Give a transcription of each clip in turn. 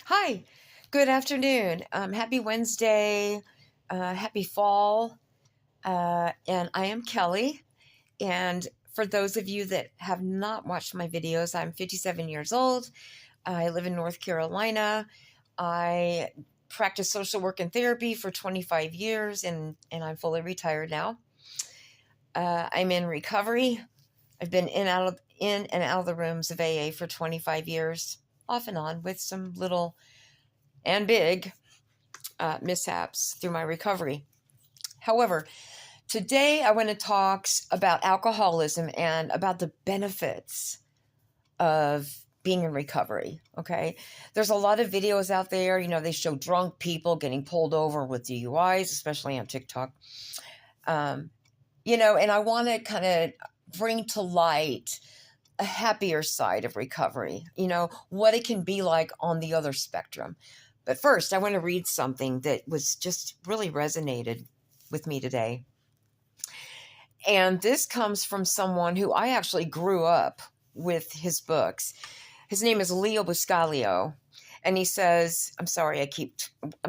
Hi, good afternoon. Happy Wednesday. Happy fall. And I am Kelly. And for those of you that have not watched my videos, I'm 57 years old. I live in North Carolina. I practice social work and therapy for 25 years, and I'm fully retired now. I'm in recovery. I've been in and out of the rooms of AA for 25 years, off and on, with some little and big mishaps through my recovery. However, today I want to talk about alcoholism and about the benefits of being in recovery. Okay. There's a lot of videos out there. They show drunk people getting pulled over with DUIs, especially on TikTok. And I want to kind of bring to light a happier side of recovery, what it can be like on the other spectrum. But first, I want to read something that was just really resonated with me today. And this comes from someone who I actually grew up with his books. His name is Leo Buscaglia. And he says, I'm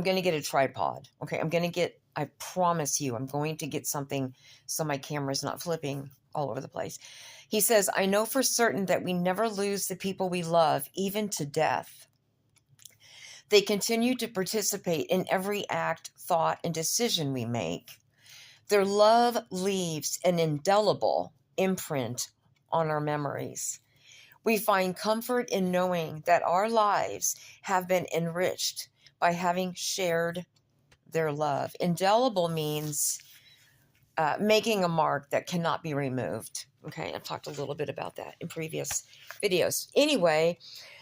going to get a tripod. Okay. I promise you, I'm going to get something so my camera's not flipping all over the place. He says, I know for certain that we never lose the people we love, even to death. They continue to participate in every act, thought, and decision we make. Their love leaves an indelible imprint on our memories. We find comfort in knowing that our lives have been enriched by having shared their love. Indelible means making a mark that cannot be removed. Okay, I've talked a little bit about that in previous videos. Anyway,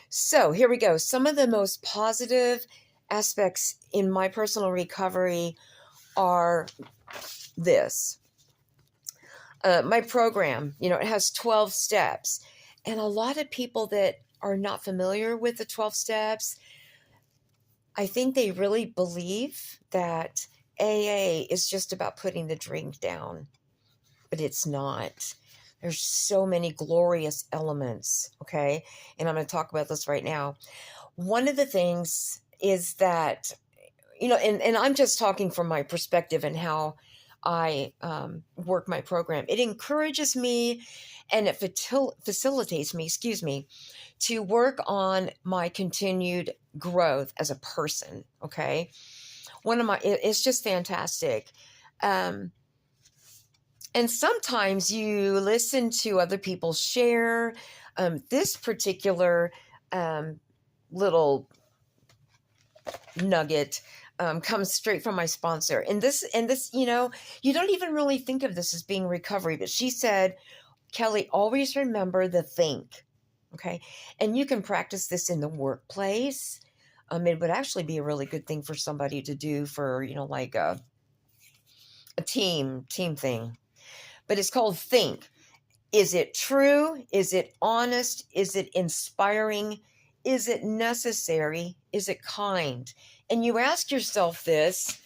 so here we go. Some of the most positive aspects in my personal recovery are this. My program, it has 12 steps. And a lot of people that are not familiar with the 12 steps, I think they really believe that AA is just about putting the drink down, but it's not. There's so many glorious elements, okay? And I'm going to talk about this right now. One of the things is that, and I'm just talking from my perspective and how I work my program. It encourages me and it facilitates me, to work on my continued growth as a person. Okay. It's just fantastic. Um, and sometimes you listen to other people share this particular little nugget comes straight from my sponsor. And this, you don't even really think of this as being recovery, but she said, Kelly, always remember the think. Okay. And you can practice this in the workplace. It would actually be a really good thing for somebody to do for, like a team thing. But it's called think. Is it true? Is it honest? Is it inspiring? Is it necessary? Is it kind? And you ask yourself this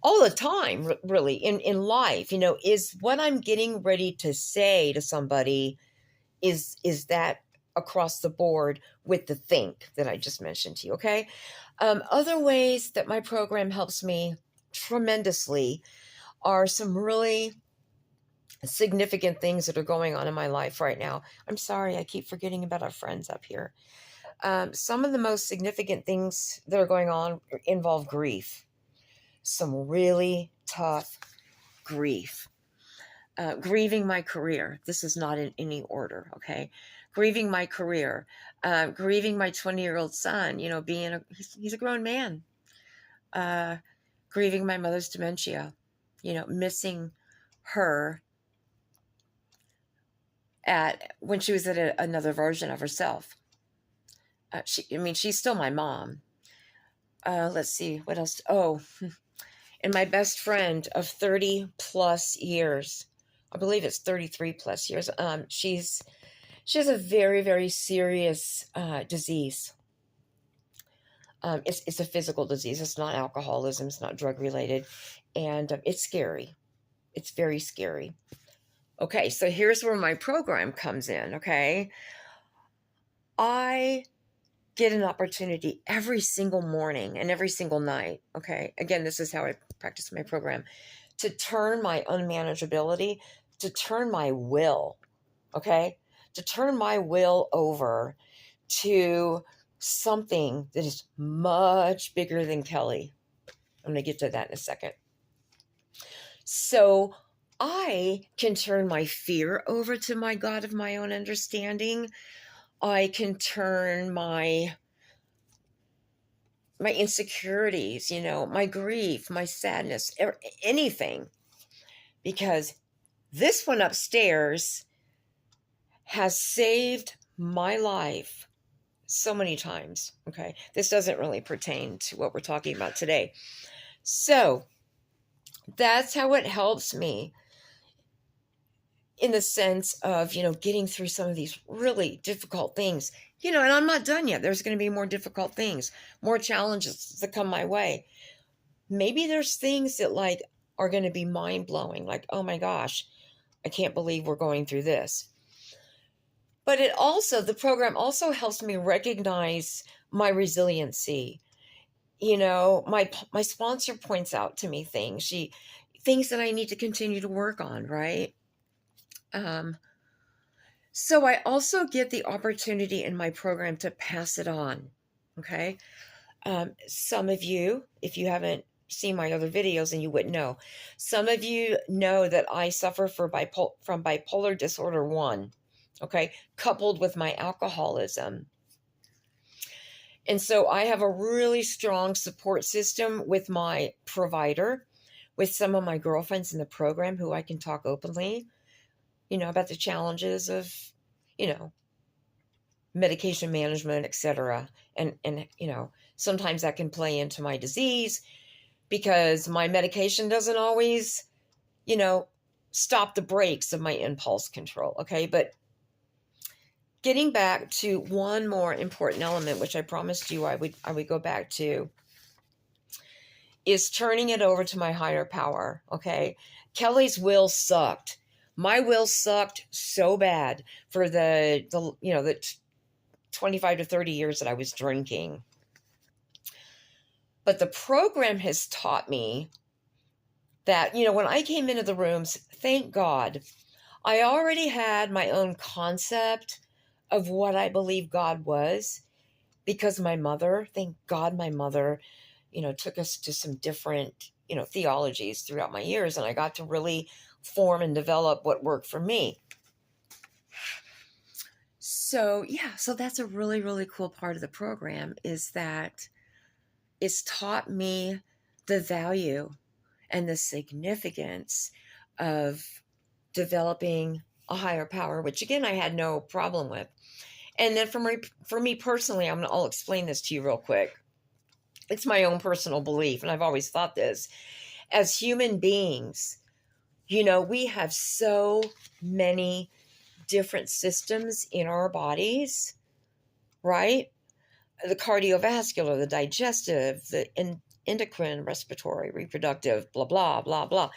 all the time, really, in life. Is what I'm getting ready to say to somebody, is that across the board with the think that I just mentioned to you, okay? Other ways that my program helps me tremendously are some really significant things that are going on in my life right now. I'm sorry, I keep forgetting about our friends up here. Some of the most significant things that are going on involve grief. Some really tough grief. Grieving my career. This is not in any order, okay? Grieving my career. Grieving my 20-year-old son, he's a grown man. Grieving my mother's dementia, missing her when she was at another version of herself. She's still my mom. Let's see, what else? Oh, and my best friend of 30 plus years. I believe it's 33 plus years. She has a very, very serious disease. It's a physical disease. It's not alcoholism. It's not drug related. And it's scary. It's very scary. Okay, so here's where my program comes in, okay? I get an opportunity every single morning and every single night. Okay. Again, this is how I practice my program, to turn my unmanageability, to turn my will, okay, to turn my will over to something that is much bigger than Kelly. I'm going to get to that in a second. So I can turn my fear over to my God of my own understanding. I can turn my insecurities, my grief, my sadness, anything, because this one upstairs has saved my life so many times. Okay. This doesn't really pertain to what we're talking about today. So that's how it helps me in the sense of, getting through some of these really difficult things, and I'm not done yet. There's going to be more difficult things, more challenges that come my way. Maybe there's things that are going to be mind blowing. Like, oh my gosh, I can't believe we're going through this. But the program also helps me recognize my resiliency. My sponsor points out to me things that I need to continue to work on, right? So I also get the opportunity in my program to pass it on. Okay. Some of you, if you haven't seen my other videos, and you wouldn't know, some of you know that I suffer from bipolar disorder 1. Okay. Coupled with my alcoholism. And so I have a really strong support system with my provider, with some of my girlfriends in the program who I can talk openly, about the challenges of, medication management, etc. And sometimes that can play into my disease because my medication doesn't always, stop the brakes of my impulse control. Okay. But getting back to one more important element, which I promised you I would go back to, is turning it over to my higher power. Okay. Kelly's will sucked. My will sucked so bad for the 25 to 30 years that I was drinking. But the program has taught me that, when I came into the rooms, thank God, I already had my own concept of what I believe God was, because my mother, thank God my mother, took us to some different, theologies throughout my years, and I got to really form and develop what worked for me. So that's a really, really cool part of the program, is that it's taught me the value and the significance of developing a higher power, which again, I had no problem with. And then for me personally, I'll explain this to you real quick. It's my own personal belief, and I've always thought this. As human beings, we have so many different systems in our bodies, right? The cardiovascular, the digestive, the endocrine, respiratory, reproductive, blah, blah, blah, blah.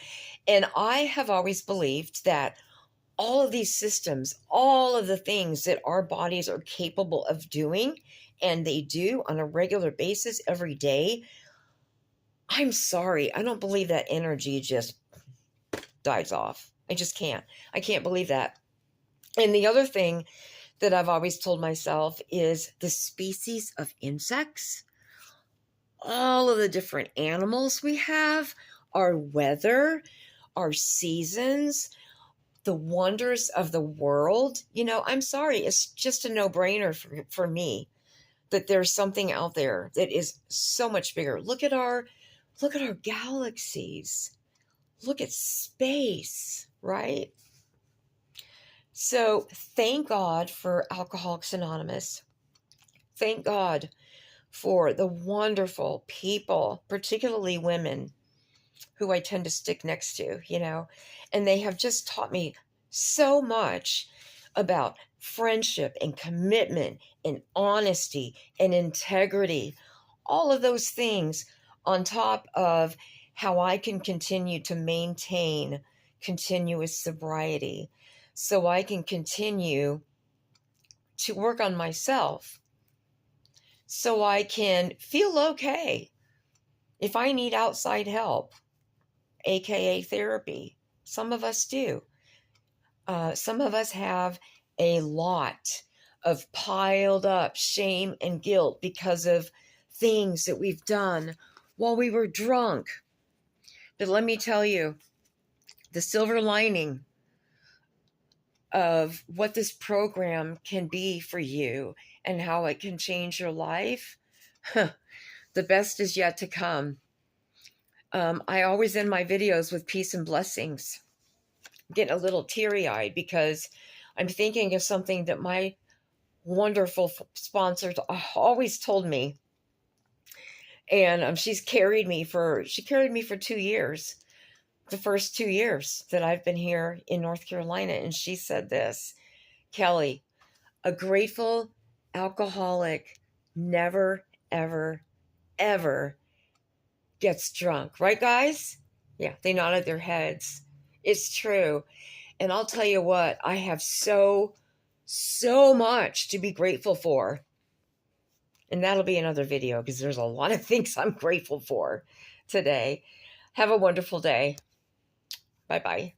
And I have always believed that all of these systems, all of the things that our bodies are capable of doing, and they do on a regular basis every day, I'm sorry, I don't believe that energy just dies off. I just can't. I can't believe that. And the other thing that I've always told myself is the species of insects, all of the different animals we have, our weather, our seasons, the wonders of the world. I'm sorry, it's just a no-brainer for me that there's something out there that is so much bigger. Look at our galaxies. Look at space, right? So thank God for Alcoholics Anonymous. Thank God for the wonderful people, particularly women, who I tend to stick next to, and they have just taught me so much about friendship and commitment and honesty and integrity, all of those things, on top of how I can continue to maintain continuous sobriety so I can continue to work on myself. so I can feel okay if I need outside help, aka therapy. Some of us do. Some of us have a lot of piled up shame and guilt because of things that we've done while we were drunk. But let me tell you, the silver lining of what this program can be for you and how it can change your life, the best is yet to come. I always end my videos with peace and blessings. I'm getting a little teary eyed because I'm thinking of something that my wonderful sponsors always told me. And she carried me for 2 years, the first 2 years that I've been here in North Carolina. And she said this, Kelly, a grateful alcoholic never, ever, ever gets drunk. Right, guys? Yeah, they nodded their heads. It's true. And I'll tell you what, I have so much to be grateful for. And that'll be another video because there's a lot of things I'm grateful for today. Have a wonderful day. Bye-bye.